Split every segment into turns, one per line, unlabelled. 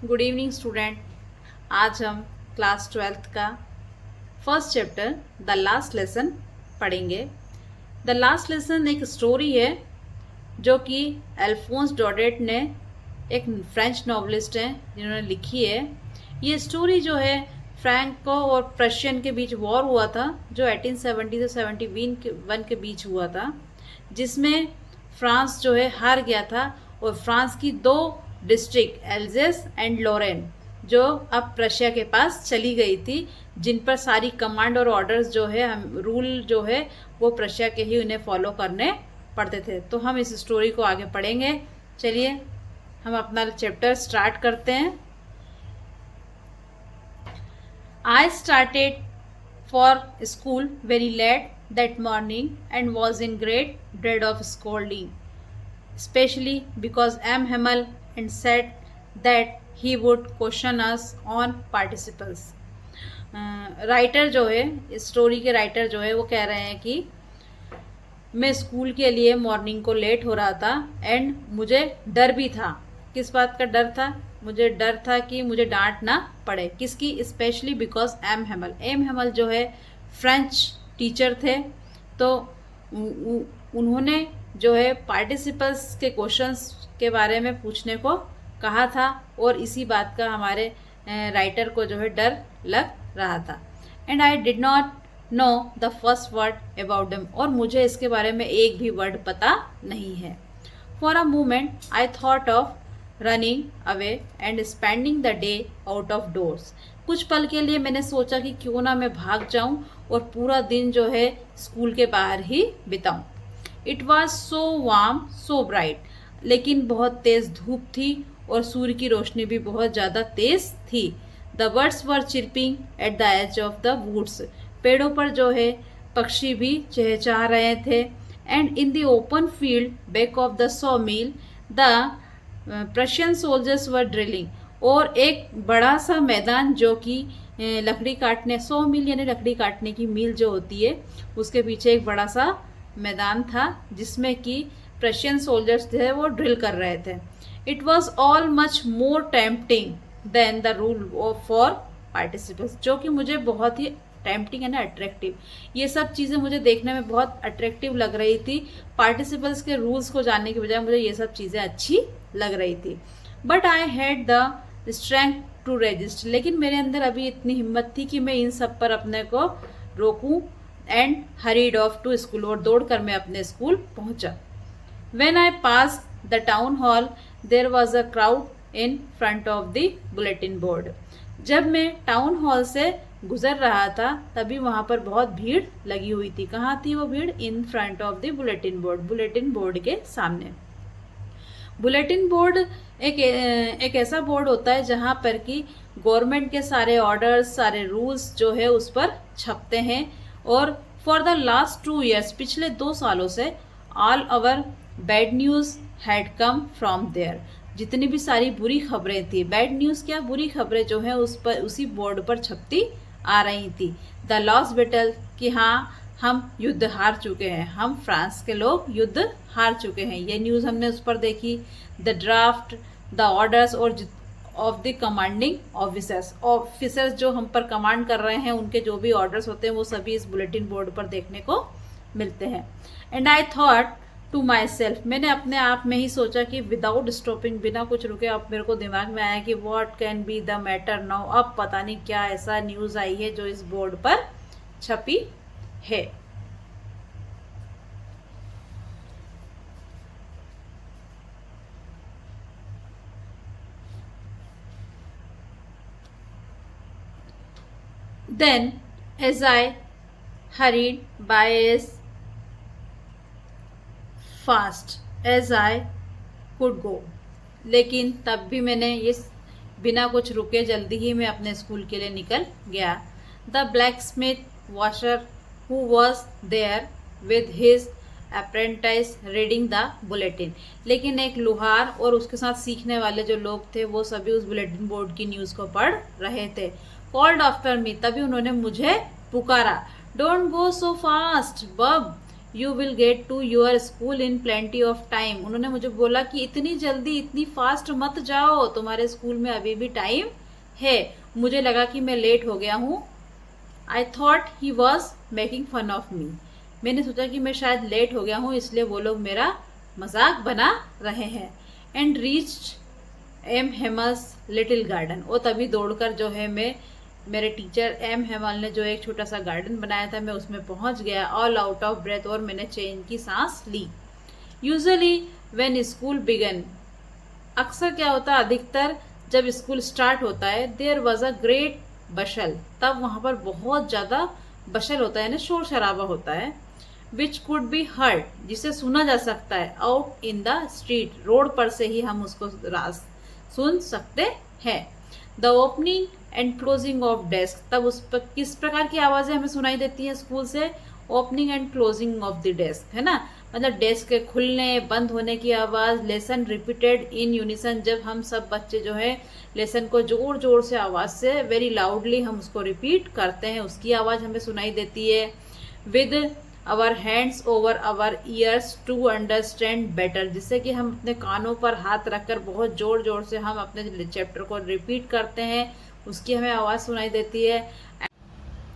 Good evening student. आज हम class 12th का first chapter the last lesson पढ़ेंगे। द लास्ट लेसन एक स्टोरी है जो कि अल्फोंस डॉडेट ने, एक फ्रेंच नॉवलिस्ट हैं जिन्होंने लिखी है। ये स्टोरी जो है फ्रैंको और प्रशियन के बीच वॉर हुआ था जो 1870 से 71 के बीच हुआ था, जिसमें फ्रांस जो है हार गया था और फ्रांस की दो डिस्ट्रिक्ट एल्जेस एंड लॉरेन जो अब प्रशिया के पास चली गई थी, जिन पर सारी कमांड और ऑर्डर्स जो है रूल जो है वो प्रशिया के ही उन्हें फॉलो करने पड़ते थे। तो हम इस स्टोरी को आगे पढ़ेंगे। चलिए हम अपना चैप्टर स्टार्ट करते हैं। I started for school very let that morning and was in great dread of scolding, especially because M. Hamel and said that he would question us on participles. Writer जो है, इस story के writer जो है वो कह रहे हैं कि मैं स्कूल के लिए मॉर्निंग को लेट हो रहा था एंड मुझे डर भी था। किस बात का डर था? मुझे डर था कि मुझे डांट ना पड़े। किसकी? स्पेशली बिकॉज एम हेमल जो है फ्रेंच टीचर थे, तो उन्होंने जो है पार्टिसिपल्स के क्वेश्चंस के बारे में पूछने को कहा था और इसी बात का हमारे राइटर को जो है डर लग रहा था। And I did not know the first word about them, और मुझे इसके बारे में एक भी वर्ड पता नहीं है। For a moment I thought of running away and spending the day out of doors. कुछ पल के लिए मैंने सोचा कि क्यों ना मैं भाग जाऊं और पूरा दिन जो है स्कूल के बाहर ही बिताऊं। It was so warm so bright, लेकिन बहुत तेज धूप थी और सूर्य की रोशनी भी बहुत ज़्यादा तेज थी। The birds were chirping at the edge of the woods, पेड़ों पर जो है पक्षी भी चहचहा रहे थे। And in the open field back of the saw mill the Prussian soldiers were drilling, और एक बड़ा सा मैदान जो कि लकड़ी काटने, सॉ मिल यानी लकड़ी काटने की मील जो होती है उसके पीछे एक बड़ा सा मैदान था जिसमें कि प्रशियन सोल्जर्स थे वो ड्रिल कर रहे थे। It was all much more tempting than the rule for participants, जो कि मुझे बहुत ही टेम्पटिंग है ना, अट्रैक्टिव, ये सब चीज़ें मुझे देखने में बहुत अट्रैक्टिव लग रही थी। पार्टिसिपेंट्स के रूल्स को जानने की बजाय मुझे ये सब चीज़ें अच्छी लग रही थी। But I had the strength to resist, लेकिन मेरे अंदर अभी इतनी हिम्मत थी कि मैं इन सब पर अपने को रोकूं। And hurried off to school, और दौड़कर मैं अपने स्कूल पहुंचा। When I passed the town hall there was a crowd in front of the bulletin board. जब मैं टाउन हॉल से गुजर रहा था तभी वहां पर बहुत भीड़ लगी हुई थी। कहाँ थी वो भीड़? इन front of the bulletin board, bulletin board के सामने। बुलेटिन बोर्ड एक ऐसा बोर्ड होता है जहाँ पर कि गवर्नमेंट के सारे ऑर्डर्स, सारे रूल्स जो है उस पर छपते हैं। और फॉर द लास्ट 2 years, पिछले 2 सालों से all our bad news had come from there, जितनी भी सारी बुरी खबरें थी, बैड न्यूज़ क्या, बुरी खबरें जो है उस पर उसी बोर्ड पर छपती आ रही थी। द लॉस्ट बैटल, कि हाँ हम युद्ध हार चुके हैं, हम फ्रांस के लोग युद्ध हार चुके हैं, ये न्यूज़ हमने उस पर देखी। द ड्राफ्ट, द ऑर्डर्स और ऑफ द कमांडिंग ऑफिसर्स जो हम पर कमांड कर रहे हैं, उनके जो भी ऑर्डर्स होते हैं वो सभी इस बुलेटिन बोर्ड पर देखने को मिलते हैं। And I thought to myself, मैंने अपने आप में ही सोचा कि विदाउट स्टॉपिंग, बिना कुछ रुके, अब मेरे को दिमाग में आया कि what can be the matter now, अब पता नहीं क्या ऐसा न्यूज़ आई है जो इस बोर्ड पर छपी है। Then, as I hurried by as fast as I could go, लेकिन तब भी मैंने ये बिना कुछ रुके जल्दी ही मैं अपने स्कूल के लिए निकल गया। The blacksmith Wachter who was there with his apprentice reading the bulletin, लेकिन एक लोहार और उसके साथ सीखने वाले जो लोग थे वो सभी उस बुलेटिन बोर्ड की न्यूज़ को पढ़ रहे थे। कॉल्ड आफ्टर मी, तभी उन्होंने मुझे पुकारा। Don't go so fast bub, you will get to your school in plenty of time. उन्होंने मुझे बोला कि इतनी जल्दी इतनी फास्ट मत जाओ, तुम्हारे स्कूल में अभी भी टाइम है। मुझे लगा कि मैं लेट हो गया हूँ। I thought he was making fun of me. मैंने सोचा कि मैं शायद लेट हो गया हूँ, इसलिए वो लोग मेरा मजाक बना रहे हैं। And reached M Hamel's little garden. और तभी दौड़कर जो है मैं, मेरे टीचर एम हेमल ने जो एक छोटा सा गार्डन बनाया था, मैं उसमें पहुंच गया ऑल आउट ऑफ ब्रेथ, और मैंने चैन की सांस ली। यूजुअली व्हेन स्कूल बिगन, अक्सर क्या होता है, अधिकतर जब स्कूल स्टार्ट होता है, देयर वॉज अ ग्रेट बशल, तब वहां पर बहुत ज्यादा बशल होता है ना, शोर शराबा होता है। विच कुड बी हर्ड, जिसे सुना जा सकता है, out in the street, road पर से ही हम उसको सुन सकते हैं। The opening and closing of desk, तब उस पर किस प्रकार की आवाजें हमें सुनाई देती हैं स्कूल से? Opening and closing of the desk, है ना, मतलब डेस्क के खुलने बंद होने की आवाज। लेसन रिपीटेड इन यूनिसन, जब हम सब बच्चे जो है लेसन को जोर जोर से आवाज से, वेरी लाउडली हम उसको रिपीट करते हैं, उसकी आवाज हमें सुनाई देती है। With our hands over our ears to understand better, जिससे कि हम अपने कानों पर हाथ रखकर बहुत जोर जोर से हम अपने चैप्टर को रिपीट करते हैं, उसकी हमें आवाज़ सुनाई देती है।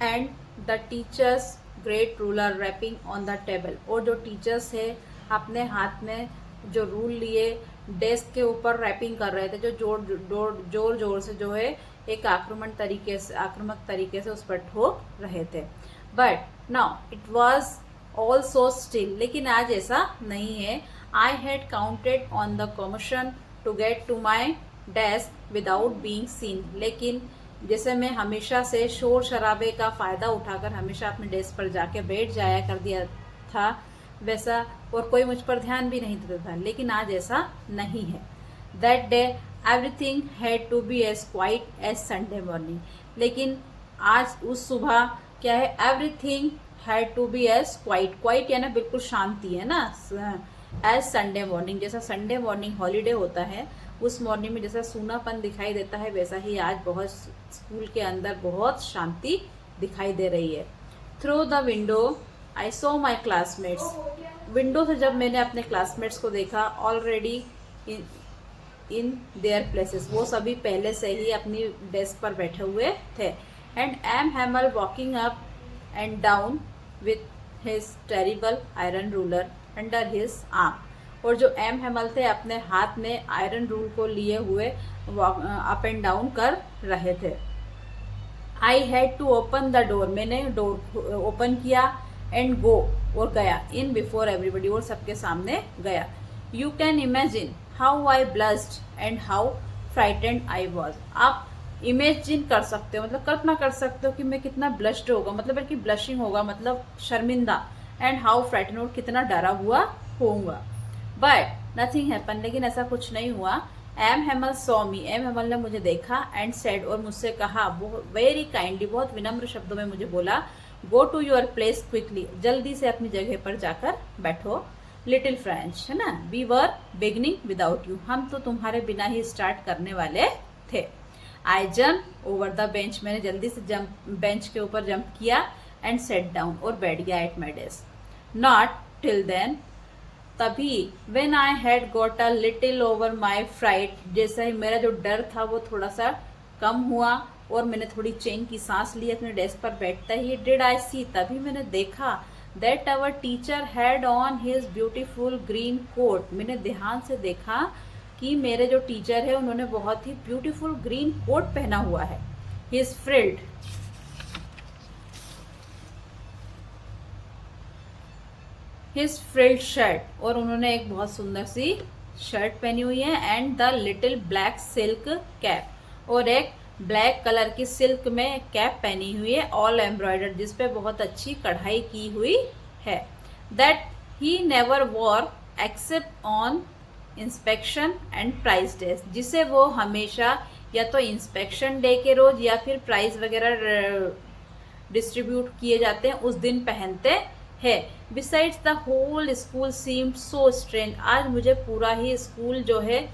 And the teacher's great ruler rapping on the table, और जो टीचर्स है अपने हाथ में जो रूल लिए डेस्क के ऊपर रैपिंग कर रहे थे, जो जोर जोर से जो है एक आक्रामक तरीके से उस पर ठोक रहे थे। But now it was all so still, लेकिन आज ऐसा नहीं है। I had counted on the commotion to get to my desk without being seen, लेकिन जैसे मैं हमेशा से शोर शराबे का फायदा उठाकर हमेशा अपने डेस्क पर जाके बैठ जाया कर दिया था, वैसा, और कोई मुझ पर ध्यान भी नहीं देता था, लेकिन आज ऐसा नहीं है। That day everything had to be as quiet as Sunday morning, लेकिन आज उस सुबह क्या है, everything had to be as quiet, quiet यानी बिल्कुल शांति, है ना, एज संडे मॉर्निंग, जैसा संडे मॉर्निंग हॉलीडे होता है, उस मॉर्निंग में जैसा सूनापन दिखाई देता है, वैसा ही आज बहुत स्कूल के अंदर बहुत शांति दिखाई दे रही है। Through the window I saw my classmates, window से जब मैंने अपने क्लासमेट्स को देखा, ऑलरेडी इन देयर प्लेसेस, वो सभी पहले से ही अपनी डेस्क पर बैठे हुए थे। And M Hamel walking up and down with his terrible iron ruler under his arm, और जो एम हेमल थे अपने हाथ में आयरन रूल को लिए हुए अप एंड डाउन कर रहे थे। I had to open the door, मैंने डोर ओपन किया, एंड गो, और गया, इन बिफोर एवरीबडी, और सबके सामने गया। You can imagine how I blushed and how frightened I was, आप इमेजिन कर सकते हो, मतलब कल्पना कर सकते हो कि मैं कितना ब्लश्ड होगा, मतलब कि ब्लशिंग होगा, मतलब शर्मिंदा, एंड हाउ फ्राइटेंड, और कितना डरा हुआ होऊंगा। बट नथिंग हैपन, लेकिन ऐसा कुछ नहीं हुआ। M Hemal saw me, M हेमल ने मुझे देखा, एंड सेड, और मुझसे कहा, वेरी काइंडली, बहुत विनम्र शब्दों में मुझे बोला, go to your place quickly, जल्दी से अपनी जगह पर जाकर बैठो। लिटिल फ्रेंच, है ना, we were beginning without you, हम तो तुम्हारे बिना ही स्टार्ट करने वाले थे। I jump over the bench, मैंने जल्दी से बेंच के ऊपर जंप किया, एंड सेट डाउन, और बैठ गया at my desk. Not till then, तभी when I had got a little over my fright, जैसा ही मेरा जो डर था वो थोड़ा सा कम हुआ, और मैंने थोड़ी चैन की सांस ली अपने डेस्क पर बैठता ही, डिड आई सी, तभी मैंने देखा, that our teacher had on his beautiful green coat, मैंने ध्यान से देखा कि मेरे जो टीचर है उन्होंने बहुत ही ब्यूटीफुल ग्रीन कोट पहना हुआ है। He is frilled, his frilled shirt, और उन्होंने एक बहुत सुंदर सी शर्ट पहनी हुई है, and the little black silk cap, और एक ब्लैक कलर की सिल्क में कैप पहनी हुई है, ऑल एम्ब्रॉयडर्ड, जिसपे बहुत अच्छी कढ़ाई की हुई है। That he never wore except on inspection and prize day, जिसे वो हमेशा या तो इंस्पेक्शन डे के रोज या फिर प्राइज वगैरह डिस्ट्रीब्यूट किए जाते हैं उस दिन पहनते है। Besides the whole school seemed so strange, आज मुझे पूरा ही स्कूल जो है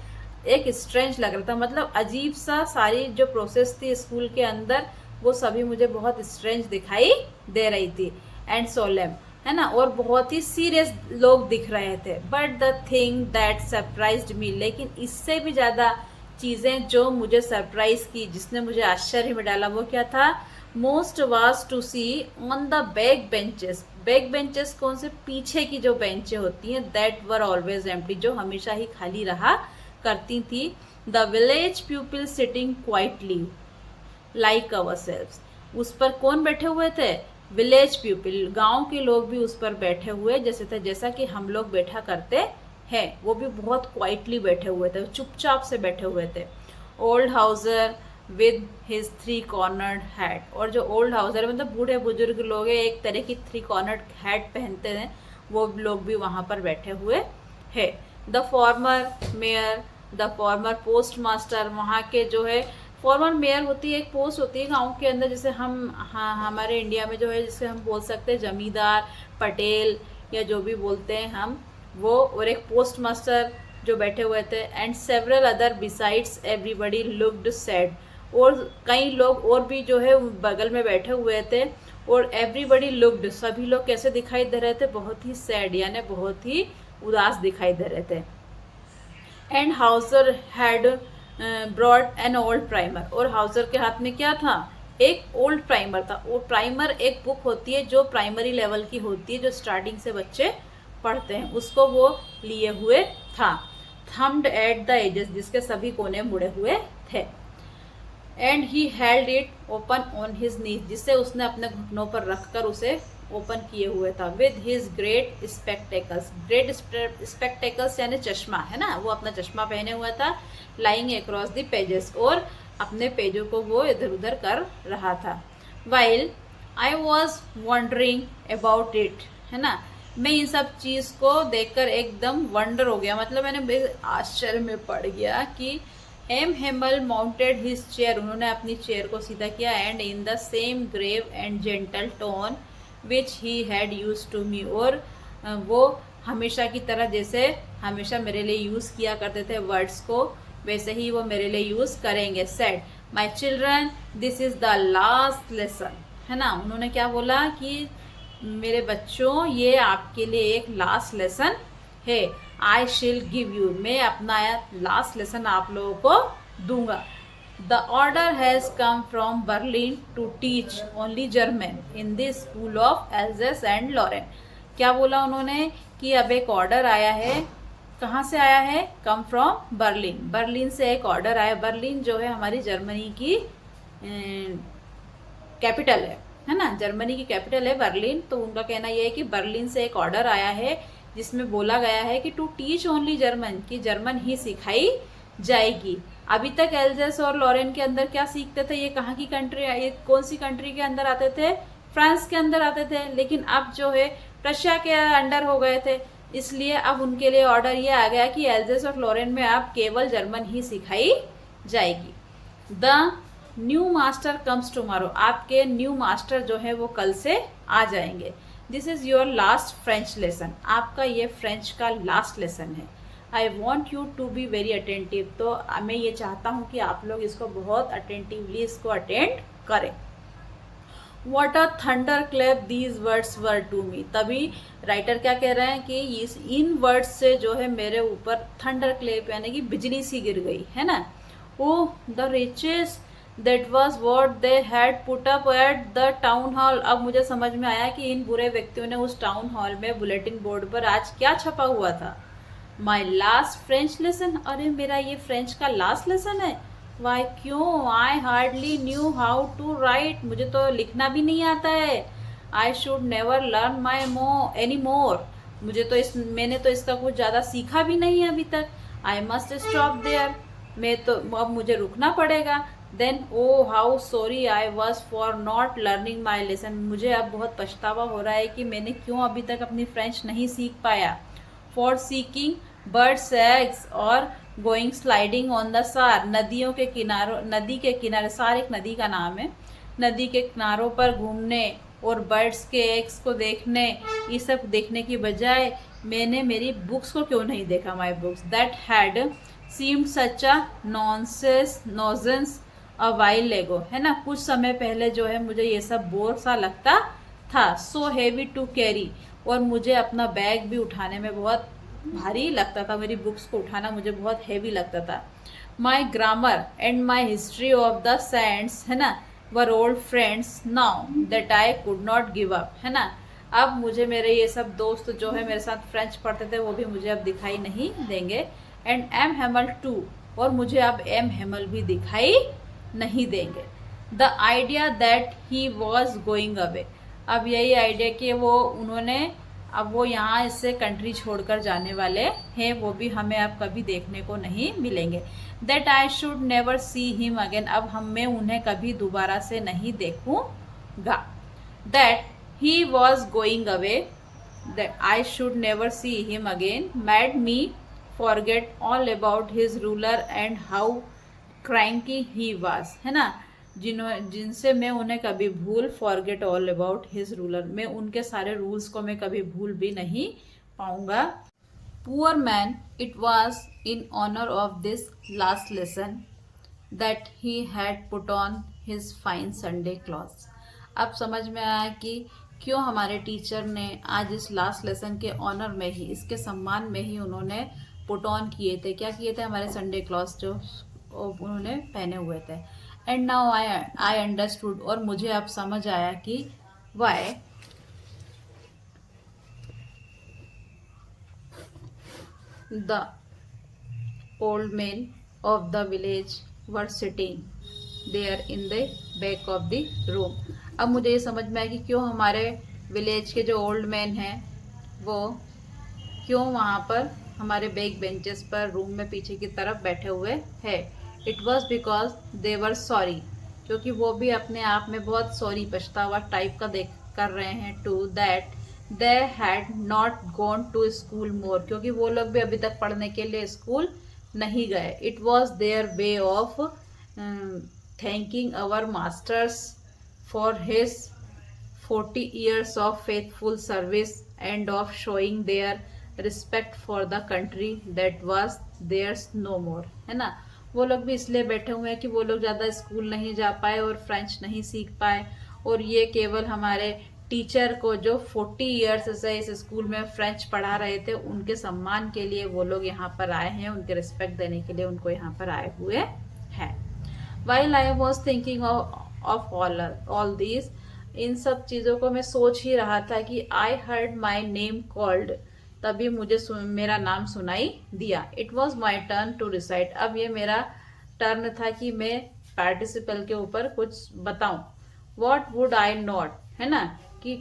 एक स्ट्रेंज लग रहा था, मतलब अजीब सा, सारी जो प्रोसेस थी स्कूल के अंदर वो सभी मुझे बहुत स्ट्रेंज दिखाई दे रही थी। एंड सोलेम, है ना, और बहुत ही सीरियस लोग दिख रहे थे। But the thing that surprised me, लेकिन इससे भी ज़्यादा चीज़ें जो मुझे सरप्राइज की, जिसने मुझे आश्चर्य में डाला, वो क्या था? Most was to see on the back benches. Back benches कौन से? पीछे की जो बेंचें होती हैं, दैट वर ऑलवेज एम्प्टी, जो हमेशा ही खाली रहा करती थी। The village people sitting quietly like ourselves, उस पर कौन बैठे हुए थे? विलेज पीपल, गांव के लोग भी उस पर बैठे हुए जैसे थे, जैसा कि हम लोग बैठा करते हैं। वो भी बहुत क्वाइटली बैठे हुए थे, चुपचाप से बैठे हुए थे। Old Hauser with his 3 cornered hat, और जो ओल्ड हाउसर मतलब बूढ़े बुजुर्ग लोग हैं, एक तरह की 3 कॉर्नर्ड हैट पहनते हैं, वो लोग भी वहाँ पर बैठे हुए हैं। The former mayor, the former post master, वहाँ के जो है फॉर्मर मेयर होती है, एक पोस्ट होती है गांव के अंदर, जैसे हम हमारे इंडिया में जो है, जिसे हम बोल सकते हैं जमींदार, पटेल, या जो भी बोलते हैं हम वो, और एक पोस्ट मास्टर जो बैठे हुए थे। And several other besides everybody looked sad, और कई लोग और भी जो है बगल में बैठे हुए थे। और एवरीबडी लुक्ड, सभी लोग कैसे दिखाई दे रहे थे? बहुत ही सैड, यानी बहुत ही उदास दिखाई दे रहे थे। And Hauser had broad an old primer, और हाउसर के हाथ में क्या था? एक ओल्ड प्राइमर था। वो प्राइमर एक बुक होती है जो प्राइमरी लेवल की होती है, जो स्टार्टिंग से बच्चे पढ़ते हैं, उसको वो लिए हुए था। थम्ड एट द एजेस, जिसके सभी कोने मुड़े हुए थे। And he held it open on his knees, जिसे उसने अपने घुटनों पर रखकर उसे ओपन किए हुए था। With his great spectacles, great spectacles यानी चश्मा, है ना, वो अपना चश्मा पहने हुआ था। लाइंग अक्रॉस द पेजेस, और अपने पेजों को वो इधर उधर कर रहा था। While I was wondering about it, है ना, मैं इन सब चीज़ को देखकर एकदम वंडर हो गया, मतलब मैंने आश्चर्य में पड़ गया कि M Hamel mounted his chair, उन्होंने अपनी चेयर को सीधा किया। And in the same grave and gentle tone which he had used to me, और वो हमेशा की तरह जैसे हमेशा मेरे लिए यूज़ किया करते थे वर्ड्स को, वैसे ही वो मेरे लिए यूज़ करेंगे। Said my children this is the last lesson, है ना, उन्होंने क्या बोला कि मेरे बच्चों, ये आपके लिए एक लास्ट लेसन है। आई शिल गिव यू, मैं अपना लास्ट लेसन आप लोगों को दूंगा। The order has come from Berlin to teach only German in the school of Alsace and Lorraine. क्या बोला उन्होंने कि अब एक ऑर्डर आया है। कहाँ से आया है? कम फ्रॉम बर्लिन, बर्लिन से एक ऑर्डर आया। बर्लिन जो है हमारी जर्मनी की कैपिटल है ना, जर्मनी की कैपिटल है बर्लिन। तो उनका कहना यह है कि बर्लिन से एक ऑर्डर आया है जिसमें बोला गया है कि टू टीच ओनली जर्मन, कि जर्मन ही सिखाई जाएगी। अभी तक एल्जेस और लॉरेन के अंदर क्या सीखते थे? ये कहाँ की कंट्री, ये कौन सी कंट्री के अंदर आते थे? फ्रांस के अंदर आते थे। लेकिन अब जो है रशिया के अंडर हो गए थे, इसलिए अब उनके लिए ऑर्डर ये आ गया कि एल्जेस और लॉरेन में अब केवल जर्मन ही सिखाई जाएगी। The new master comes tomorrow, आपके न्यू मास्टर जो है वो कल से आ जाएंगे। This is your last French lesson, आपका ये फ्रेंच का लास्ट लेसन है। I want you to be very attentive, तो मैं ये चाहता हूँ कि आप लोग इसको बहुत अटेंटिवली इसको अटेंड करें। What a thunderclap these words were to me, तभी राइटर क्या कह रहे हैं कि इन वर्ड्स से जो है मेरे ऊपर थंडर क्लैप यानी कि बिजली सी गिर गई, है ना। Oh the wretches that was what they had put up at the town hall, अब मुझे समझ में आया कि इन बुरे व्यक्तियों ने उस टाउन हॉल में बुलेटिन बोर्ड पर आज क्या छपा हुआ था। माई लास्ट फ्रेंच लेसन, अरे मेरा ये फ्रेंच का लास्ट लेसन है। वाई क्यों? I hardly knew how to write, मुझे तो लिखना भी नहीं आता है। I should never learn my any more, मुझे तो मैंने तो इसका कुछ ज़्यादा सीखा भी नहीं है अभी तक। आई मस्ट स्टॉप देयर, मैं तो अब मुझे रुकना पड़ेगा। Then oh how sorry I was for not learning my lesson, मुझे अब बहुत पछतावा हो रहा है कि मैंने क्यों अभी तक अपनी फ्रेंच नहीं सीख पाया। फॉर सीकिंग बर्ड्स एग्स और गोइंग स्लाइडिंग ऑन द सार, नदियों के किनारों, नदी के किनारे, सार एक नदी का नाम है, नदी के किनारों पर घूमने और बर्ड्स के एग्स को देखने, ये सब देखने की बजाय मैंने मेरी बुक्स को क्यों नहीं देखा। My books that had seemed such a nonsense a while एगो, है ना, कुछ समय पहले जो है मुझे ये सब बोर सा लगता था, सो हैवी टू कैरी, और मुझे अपना बैग भी उठाने में बहुत भारी लगता था, मेरी बुक्स को उठाना मुझे बहुत हैवी लगता था। My grammar and my history of the saints, है ना, were old friends now that I could not give up, है ना। अब मुझे मेरे ये सब दोस्त जो है मेरे साथ फ्रेंच पढ़ते थे वो भी मुझे अब दिखाई नहीं देंगे। एंड एम हेमल टू, और मुझे अब एम हेमल भी दिखाई नहीं देंगे। The idea that he was going away, अब यही आइडिया कि उन्होंने अब वो यहाँ इससे कंट्री छोड़कर जाने वाले हैं, वो भी हमें अब कभी देखने को नहीं मिलेंगे। That I should never see him again, अब मैं उन्हें कभी दोबारा से नहीं देखूंगा। That he was going away, that I should never see him again, mad me forget all about his ruler and how cranky he was, है ना, जिनसे मैं उन्हें कभी भूल, forget all about his ruler, मैं उनके सारे रूल्स को मैं कभी भूल भी नहीं पाऊंगा। Poor man, it was in honour of this last lesson that he had put on his fine Sunday clothes, अब समझ में आया कि क्यों हमारे टीचर ने आज इस लास्ट लेसन के ऑनर में ही, इसके सम्मान में ही उन्होंने पुट ऑन किए थे, क्या किए थे, हमारे संडे क्लॉथ्स जो उन्होंने पहने हुए थे। एंड नाउ आई अंडरस्टूड, और मुझे अब समझ आया कि why the old man of the village were sitting there in the back of the room, अब मुझे ये समझ में आया कि क्यों हमारे विलेज के जो ओल्ड मैन हैं वो क्यों वहाँ पर हमारे बैक बेंचेस पर रूम में पीछे की तरफ बैठे हुए हैं। It was because they were sorry, क्योंकि वो भी अपने आप में बहुत सॉरी, पछतावा टाइप का देख कर रहे हैं, to that they had not gone to school more, क्योंकि वो लोग भी अभी तक पढ़ने के लिए स्कूल नहीं गए। It was their way of thanking our masters for his 40 years of faithful service and of showing their respect for the country that was theirs no more, है ना। वो लोग भी इसलिए बैठे हुए हैं कि वो लोग ज़्यादा स्कूल नहीं जा पाए और फ्रेंच नहीं सीख पाए, और ये केवल हमारे टीचर को जो 40 ईयर्स से इस स्कूल में फ्रेंच पढ़ा रहे थे उनके सम्मान के लिए वो लोग यहाँ पर आए हैं, उनके रिस्पेक्ट देने के लिए उनको यहाँ पर आए हुए हैं। While I was thinking of all these, इन सब चीज़ों को मैं सोच ही रहा था कि I heard my name called, तभी मुझे मेरा नाम सुनाई दिया। It was my turn to recite, अब ये मेरा टर्न था कि मैं पार्टिसिपल के ऊपर कुछ बताऊं। What would I not, है ना, कि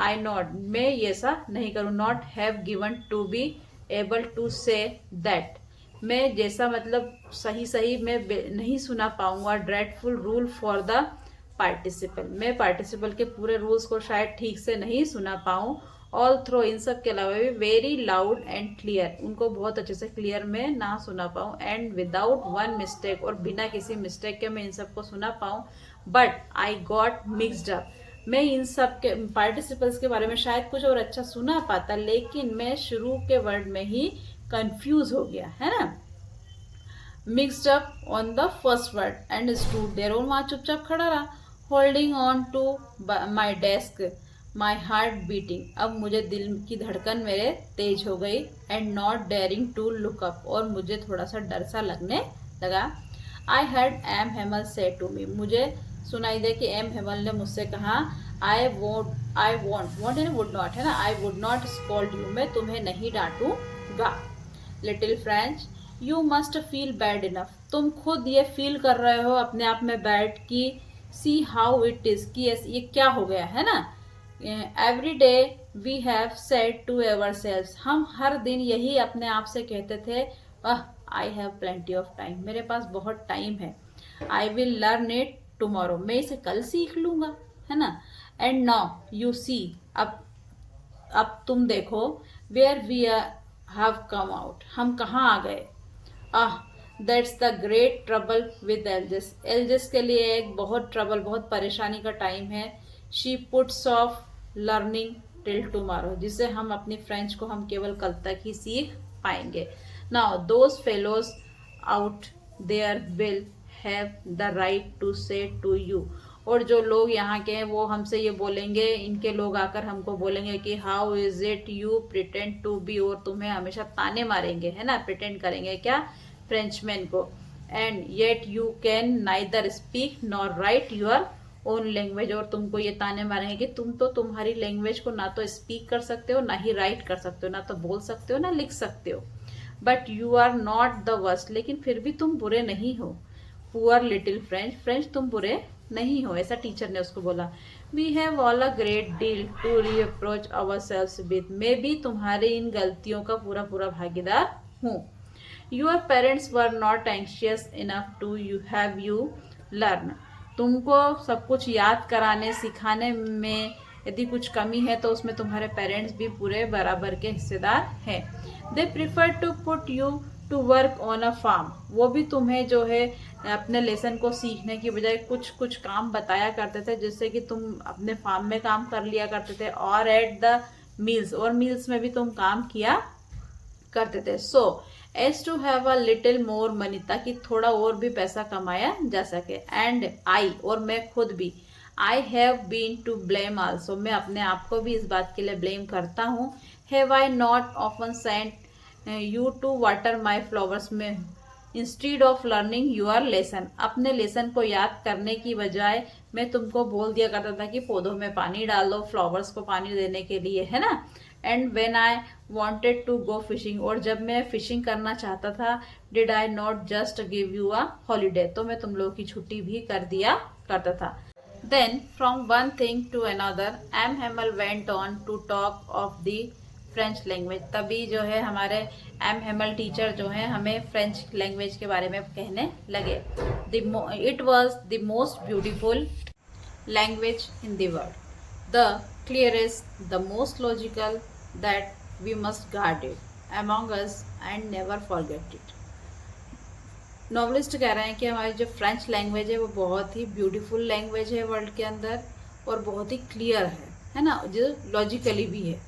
I not, मैं ये सा नहीं करूं, not have given to be able to say that, मैं जैसा मतलब सही सही मैं नहीं सुना पाऊंगा। Dreadful rule for the participle, मैं पार्टिसिपल के पूरे रूल्स को शायद ठीक से नहीं सुना पाऊँ। ऑल थ्रो, इन सब के अलावा भी वेरी लाउड एंड क्लियर, उनको बहुत अच्छे से क्लियर में ना सुना पाऊँ। एंड विदाउट वन मिस्टेक, और बिना किसी मिस्टेक के मैं इन सबको सुना पाऊँ। But I got mixed up, मैं इन सब के पार्टिसिपल्स के बारे में शायद कुछ और अच्छा सुना पाता, लेकिन मैं शुरू के वर्ड में ही कंफ्यूज हो गया, है ना। Mixed up on the first word and stood there, और वहाँ चुपचाप खड़ा रहा। Holding on to my desk, my heart beating, अब मुझे दिल की धड़कन मेरे तेज हो गई। And not daring to look up, और मुझे थोड़ा सा डर सा लगने लगा। आई हैड एम हेमल से टू मी, मुझे सुनाई दे कि एम हेमल ने मुझसे कहा, आई वॉन्ट है ना, वुड नॉट, है ना, I would not scold you, मैं तुम्हें नहीं डांटूंगा। Little French, you must feel bad enough, तुम खुद ये फील कर रहे हो अपने आप में बैड की। सी हाउ इट इज, कि ये क्या हो गया, है ना। Every day we have said to ourselves, हम हर दिन यही अपने आप से कहते थे, I have plenty of time, मेरे पास बहुत टाइम है। I will learn it tomorrow, मैं इसे कल सीख लूंगा, है ना। एंड नाउ यू सी, अब तुम देखो, where we have come out, हम कहाँ आ गए। That's the great trouble with Alsace, Alsace के लिए एक बहुत ट्रबल, बहुत परेशानी का टाइम है। She puts of learning till tomorrow, जिसे हम अपनी फ्रेंच को हम केवल कल तक ही सीख पाएंगे। Now those fellows out there will have the right to say to you, और जो लोग यहाँ के हैं वो हमसे ये बोलेंगे, इनके लोग आकर हमको बोलेंगे कि how is it you pretend to be, और तुम्हें हमेशा ताने मारेंगे, है ना, प्रिटेंड करेंगे क्या, फ्रेंचमैन को। And yet you can neither speak nor right your own language, और तुमको ये ताने मारेंगे कि तुम तो तुम्हारी लैंग्वेज को ना तो स्पीक कर सकते हो, ना ही राइट कर सकते हो, ना तो बोल सकते हो, ना लिख सकते हो। But you are not the worst, लेकिन फिर भी तुम बुरे नहीं हो। पुअर लिटिल फ्रेंच, फ्रेंच तुम बुरे नहीं हो, ऐसा टीचर ने उसको बोला। We have all a great deal to reapproach our selves with, मैं भी तुम्हारी इन गलतियों का पूरा पूरा भागीदार हूँ। Your parents were not anxious enough to you have you learn, तुमको सब कुछ याद कराने सिखाने में यदि कुछ कमी है तो उसमें तुम्हारे पेरेंट्स भी पूरे बराबर के हिस्सेदार हैं। They prefer to put you to work on a farm, वो भी तुम्हें जो है अपने लेसन को सीखने की बजाय कुछ कुछ काम बताया करते थे, जिससे कि तुम अपने फार्म में काम कर लिया करते थे, और एट द मील्स, और मील्स में भी तुम काम किया करते थे। So as to have a little more money, ताकि थोड़ा और भी पैसा कमाया जा सके। एंड आई, और मैं खुद भी, I have been to blame also, मैं अपने आप को भी इस बात के लिए ब्लेम करता हूँ। Have I not often sent you to water my flowers में instead of learning your lesson, अपने लेसन को याद करने की बजाय मैं तुमको बोल दिया करता था कि पौधों में पानी डालो, फ्लावर्स को पानी देने के लिए, है ना। And when I wanted to go fishing, और जब मैं फिशिंग करना चाहता था, did I not just give you a holiday, तो मैं तुम लोगों की छुट्टी भी कर दिया करता था। Then from one thing to another M Hamel went on to talk of the French language, तभी जो है हमारे एम हेमल टीचर जो है हमें फ्रेंच लैंग्वेज के बारे में कहने लगे। It was the most beautiful language in the world, the clearest, the most logical, that we must guard it among us and never forget it. Novelist कह रहे हैं कि हमारी जो फ्रेंच लैंग्वेज है वो बहुत ही ब्यूटीफुल लैंग्वेज है वर्ल्ड के अंदर, और बहुत ही क्लियर है ना, जो लॉजिकली भी है।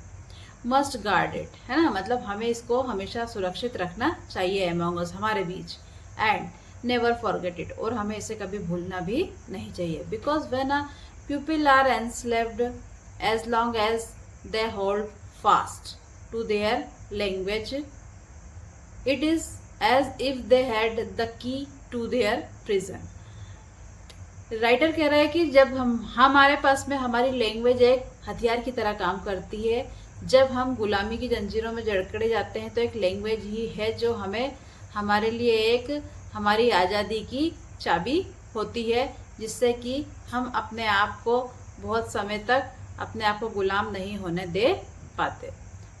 मस्ट गार्ड इट, है ना, मतलब हमें इसको हमेशा सुरक्षित रखना चाहिए अमॉन्ग अस, हमारे बीच। एंड नेवर फॉरगेट इट, और हमें इसे कभी भूलना भी नहीं चाहिए। Because when a people are enslaved as long as they hold fast to their language, it is as if they had the key to their prison. Writer कह रहा है कि जब हमारे पास में हमारी लैंग्वेज एक हथियार की तरह काम करती है, जब हम गुलामी की जंजीरों में जकड़े जाते हैं तो एक लैंग्वेज ही है जो हमें, हमारे लिए एक हमारी आज़ादी की चाबी होती है, जिससे कि हम अपने आप को बहुत समय तक अपने आप को गुलाम नहीं होने दे पाते।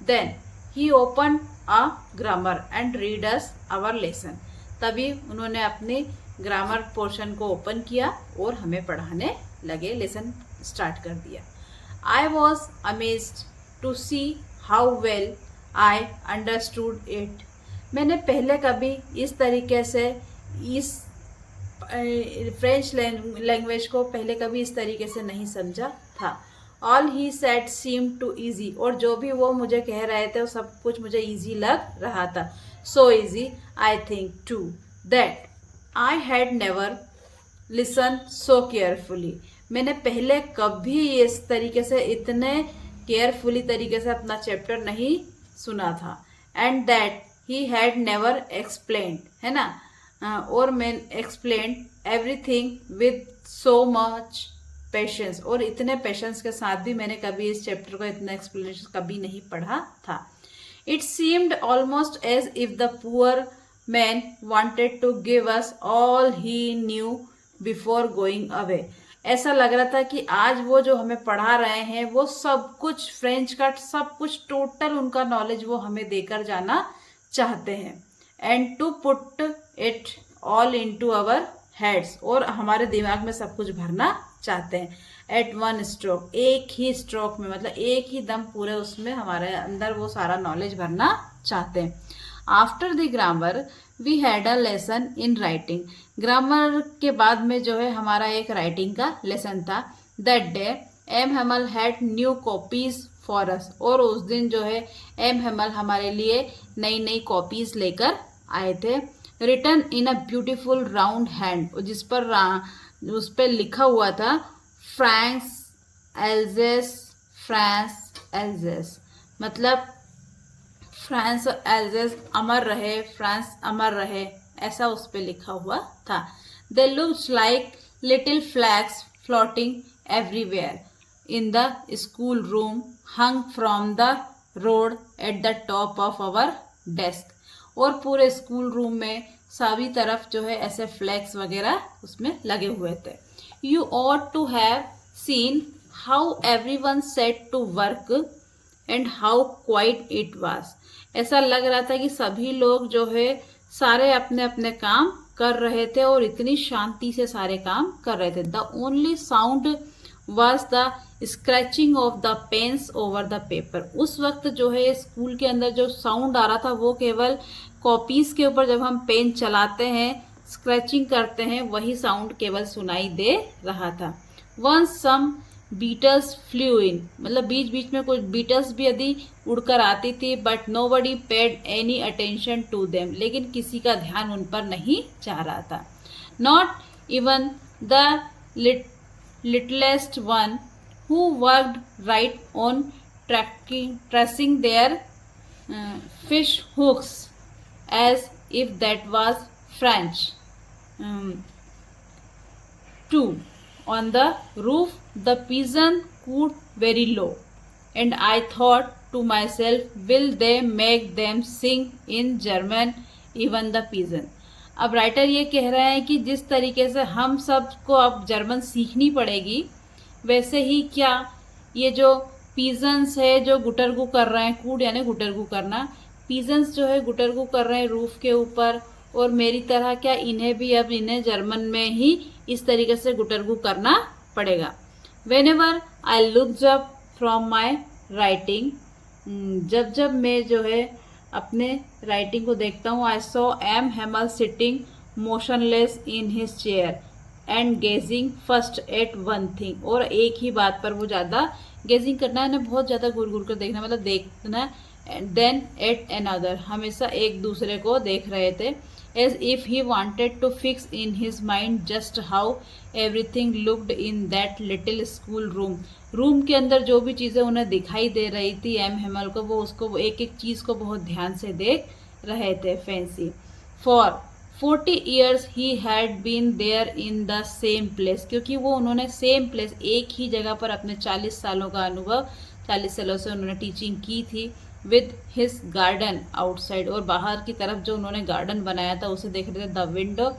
Then he open a grammar and read us our lesson, तभी उन्होंने अपनी ग्रामर पोर्शन को ओपन किया और हमें पढ़ाने लगे, लेसन स्टार्ट कर दिया। I was amazed to see how well I understood it, मैंने पहले कभी इस तरीके से इस फ्रेंच लैंग्वेज को पहले कभी इस तरीके से नहीं समझा था। All he said seem too easy, और जो भी वो मुझे कह रहे थे वो सब कुछ मुझे ईजी लग रहा था। So easy I think too that I had never listen so carefully, मैंने पहले कभी इस तरीके से इतने केयरफुली तरीके से अपना चैप्टर नहीं सुना था। And that he had never explained, है ना, और मैं explained everything with so much patience, और इतने पेशेंस के साथ भी मैंने कभी इस चैप्टर को इतना एक्सप्लेनेशन कभी नहीं पढ़ा था। It seemed almost as if the poor man wanted to give us all he knew before going away, ऐसा लग रहा था कि आज वो जो हमें पढ़ा रहे हैं वो सब कुछ फ्रेंच का सब कुछ टोटल उनका नॉलेज वो हमें देकर जाना चाहते हैं। And to put it all into our heads, और हमारे दिमाग में सब कुछ भरना चाहते हैं। एट वन स्ट्रोक, एक ही स्ट्रोक में, मतलब एक ही दम पूरे उसमें हमारे अंदर वो सारा नॉलेज भरना चाहते हैं। After the grammar we had a lesson in writing, grammar के बाद में जो है हमारा एक राइटिंग का लेसन था। That day M Hamel had new copies for us, और उस दिन जो है एम हेमल हमारे लिए नई नई कॉपीज लेकर आए थे। Written in a beautiful round hand, जिस पर उस पर लिखा हुआ था फ्रांस एल्जेस, फ्रांस एल्जेस, मतलब फ्रांस और एल्जेस अमर रहे, फ्रांस अमर रहे, ऐसा उस पर लिखा हुआ था. They looks like little flags floating everywhere in the school room hung from the rod at the top of our desk. और पूरे स्कूल रूम में सभी तरफ जो है ऐसे फ्लैग्स वगैरह उसमें लगे हुए थे. You ought to have seen how everyone set to work and how quiet it was. ऐसा लग रहा था कि सभी लोग जो है सारे अपने अपने काम कर रहे थे और इतनी शांति से सारे काम कर रहे थे. The only sound was the scratching of the pens over the paper. उस वक्त जो है स्कूल के अंदर जो साउंड आ रहा था वो केवल कॉपीज के ऊपर जब हम पेन चलाते हैं स्क्रैचिंग करते हैं वही साउंड केवल सुनाई दे रहा था. वंस सम बीटल्स फ्लू इन, मतलब बीच बीच में कुछ बीटल्स भी यदि उड़कर आती थी, but nobody paid any attention to them, लेकिन किसी का ध्यान उन पर नहीं जा रहा था. Not even the littlest one who worked right on tracing their fish hooks as if that was French. Too, on the roof the pigeon cooed very low, and I thought to myself, will they make them sing in German, even the pigeon. अब writer ये कह रहे हैं कि जिस तरीके से हम सबको अब जर्मन सीखनी पड़ेगी वैसे ही क्या ये जो पीजन्स है जो गुटरगू कर रहे हैं, कूड यानी गुटरगू करना, पीजन्स जो है गुटरगू कर रहे हैं रूफ के ऊपर, और मेरी तरह क्या इन्हें भी अब इन्हें जर्मन में ही इस तरीके से गुटरगू करना पड़ेगा. When ever I look up from my writing, जब जब मैं जो है अपने राइटिंग को देखता हूँ, I saw M Hamel sitting motionless in his chair and gazing first at one thing. और एक ही बात पर वो ज़्यादा गेजिंग करना है ना, बहुत ज़्यादा घूर घूर कर देखना, मतलब देखना, देन एट अनदर, हमेशा एक दूसरे को देख रहे थे. As if he wanted to fix in his mind just how everything looked in that little school room. Room के अंदर जो भी चीज़ें उन्हें दिखाई दे रही थी एम हेमल को, वो उसको एक एक चीज़ को बहुत ध्यान से देख रहे थे. Fancy for 40 years he had been there in the same place, क्योंकि वो उन्होंने सेम प्लेस एक ही जगह पर अपने 40 सालों का अनुभव, 40 सालों से उन्होंने टीचिंग की थी. विद हिज गार्डन आउटसाइड, और बाहर की तरफ जो उन्होंने गार्डन बनाया था उसे देख रहे थे. The window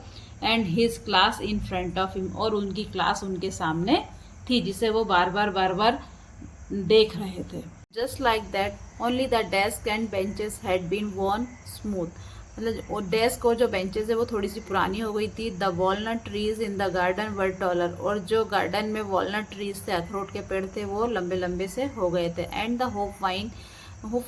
and his class in front of him, और उनकी क्लास उनके सामने थी जिसे वो बार बार देख रहे थे. Just like that only the desk and benches had been worn smooth, मतलब डेस्क और जो बेंचेस है वो थोड़ी सी पुरानी हो गई थी. The walnut trees in the garden were taller, और जो गार्डन में वॉलनट ट्रीज थे, अखरोट के पेड़ थे, वो लंबे लंबे से हो गए थे. एंड द होप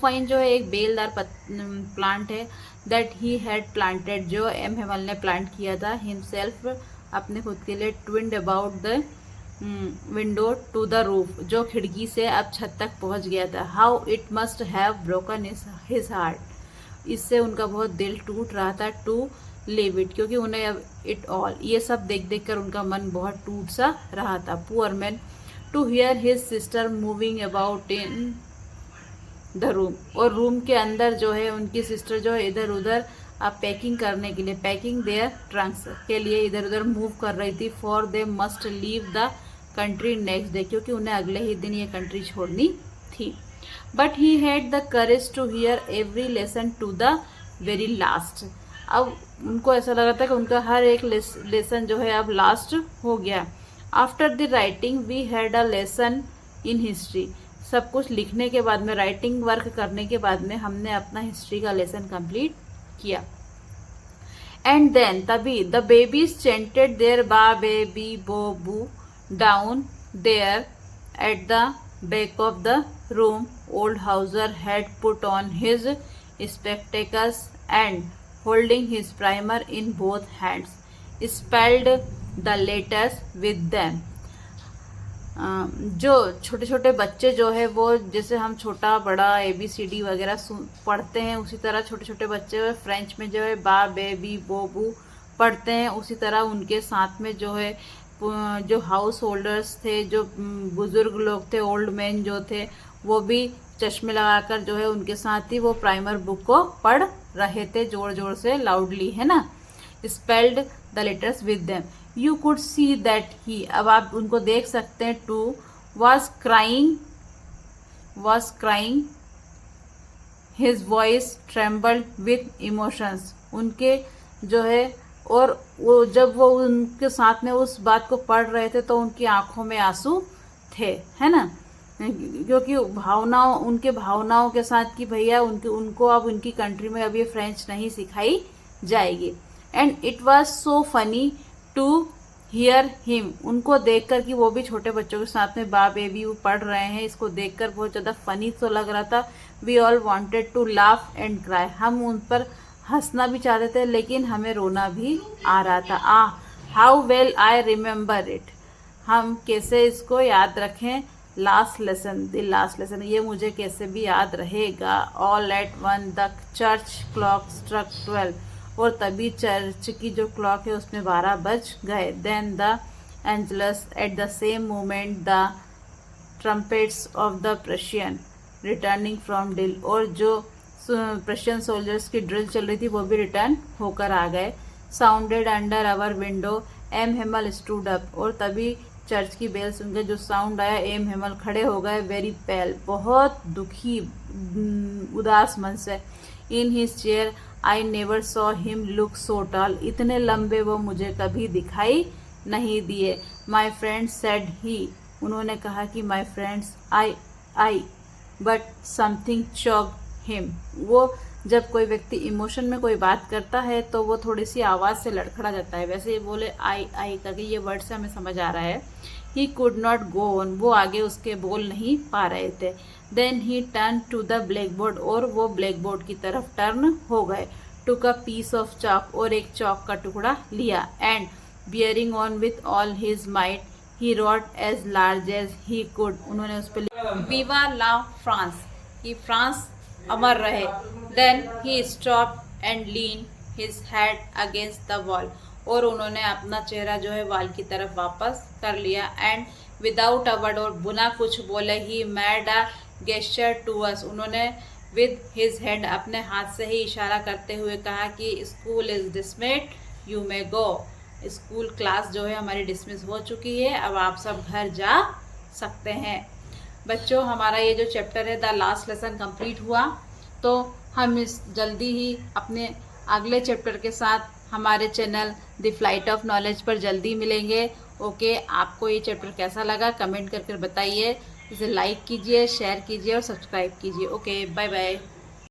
वाइन जो है एक बेलदार प्लांट है, दैट ही हैड प्लांटेड, जो एम हेमल ने प्लांट किया था हिमसेल्फ अपने खुद के लिए. Twined about the window to the roof, जो खिड़की से अब छत तक पहुंच गया था. How it must have broken his heart, इससे उनका बहुत दिल टूट रहा था. टू लिव इट, क्योंकि उन्हें अब इट ऑल, ये सब देख देख कर उनका मन बहुत टूट सा रहा था. Poor man to hear his sister moving about in the room, और रूम के अंदर जो है उनकी सिस्टर जो है इधर उधर अब पैकिंग करने के लिए, पैकिंग देयर ट्रंक्स के लिए इधर उधर मूव कर रही थी. For they must leave the country next day, क्योंकि उन्हें अगले ही दिन ये कंट्री छोड़नी थी. But he had the courage to hear every lesson to the very last. अब उनको ऐसा लग रहा था कि उनका हर एक लेसन जो है अब लास्ट हो गया. After the writing we had a lesson in history, सब कुछ लिखने के बाद में, राइटिंग वर्क करने के बाद में हमने अपना हिस्ट्री का लेसन कंप्लीट किया. एंड देन तभी the babies chanted their ba be bi bo bu down there at the back of the room. Old Hauser had put on his spectacles and, holding his primer in both hands, spelled the letters with them. जो छोटे छोटे बच्चे जो है वो जैसे हम छोटा बड़ा ABCD वगैरह पढ़ते हैं, उसी तरह छोटे छोटे बच्चे फ्रेंच में जो है बा बेबी बोबू पढ़ते हैं, उसी तरह उनके साथ में जो है जो हाउस होल्डर्स थे, जो बुजुर्ग लोग थे, ओल्ड मैन जो थे, वो भी चश्मे लगाकर जो है उनके साथ ही वो प्राइमर बुक को पढ़ रहे थे जोर जोर से, लाउडली, है ना। Spelled the letters with them, you could see that he, अब आप उनको देख सकते हैं, too was crying his voice trembled with emotions, उनके जो है, और वो जब वो उनके साथ में उस बात को पढ़ रहे थे तो उनकी आंखों में आंसू थे, है ना, क्योंकि भावनाओं, उनके भावनाओं के साथ कि भैया उनको अब उनकी कंट्री में अब ये फ्रेंच नहीं सिखाई जाएगी। And it was so funny to hear him, उनको देखकर कि वो भी छोटे बच्चों के साथ में बा बेबी वो पढ़ रहे हैं, इसको देखकर बहुत ज़्यादा फनी तो लग रहा था। We all wanted to laugh and cry, हम उन पर हंसना भी चाहते थे लेकिन हमें रोना भी आ रहा था। How well I remember it, हम कैसे इसको याद रखें। Last lesson, the last lesson, ये मुझे कैसे भी याद रहेगा। All at one the church clock struck 12, और तभी चर्च की जो क्लॉक है उसमें 12 बज गए। Then the Angelus, at the same moment the trumpets of the Prussian returning from drill, और जो प्रशियन सोल्जर्स की ड्रिल चल रही थी वो भी रिटर्न होकर आ गए। Sounded under our window, M Hamel stood up, और तभी चर्च की बेल सुनकर जो साउंड आया, एम हेमल खड़े हो गए, वेरी पेल, बहुत दुखी उदास मन से। इन his chair I never saw him look so tall, इतने लंबे वो मुझे कभी दिखाई नहीं दिए। माई फ्रेंड्स सेड ही, उन्होंने कहा कि my friends I but something chalk him, वो जब कोई व्यक्ति इमोशन में कोई बात करता है तो वो थोड़ी सी आवाज़ से लड़खड़ा जाता है, वैसे ये बोले आई करके, ये वर्ड से हमें समझ आ रहा है। He could not go on, वो आगे उसके बोल नहीं पा रहे थे। Then he turn to the black board, और वो ब्लैक बोर्ड की तरफ टर्न हो गए। Took a piece of chalk, और एक चॉक का टुकड़ा लिया। And bearing on with all his might he wrote as large as he could, उन्होंने उस पर विवा ला फ्रांस, कि फ्रांस अमर रहे। Then he stop and lean his head against the wall, और उन्होंने अपना चेहरा जो है वॉल की तरफ वापस कर लिया। एंड विदाउट अ वर्ड, और बिना कुछ बोले, he made a gesture to us, उन्होंने विद हिज हैंड, अपने हाथ से ही इशारा करते हुए कहा कि school is dismissed, you may go, school class जो है हमारी डिसमिस हो चुकी है, अब आप सब घर जा सकते हैं। बच्चों, हमारा ये जो चैप्टर है द लास्ट लेसन कंप्लीट हुआ, तो हम इस जल्दी ही अपने अगले चैप्टर के साथ हमारे channel the flight of knowledge पर जल्दी मिलेंगे। ओके, आपको ये चैप्टर कैसा लगा कमेंट करके बताइए, इसे लाइक कीजिए, शेयर कीजिए और सब्सक्राइब कीजिए। Okay, bye bye.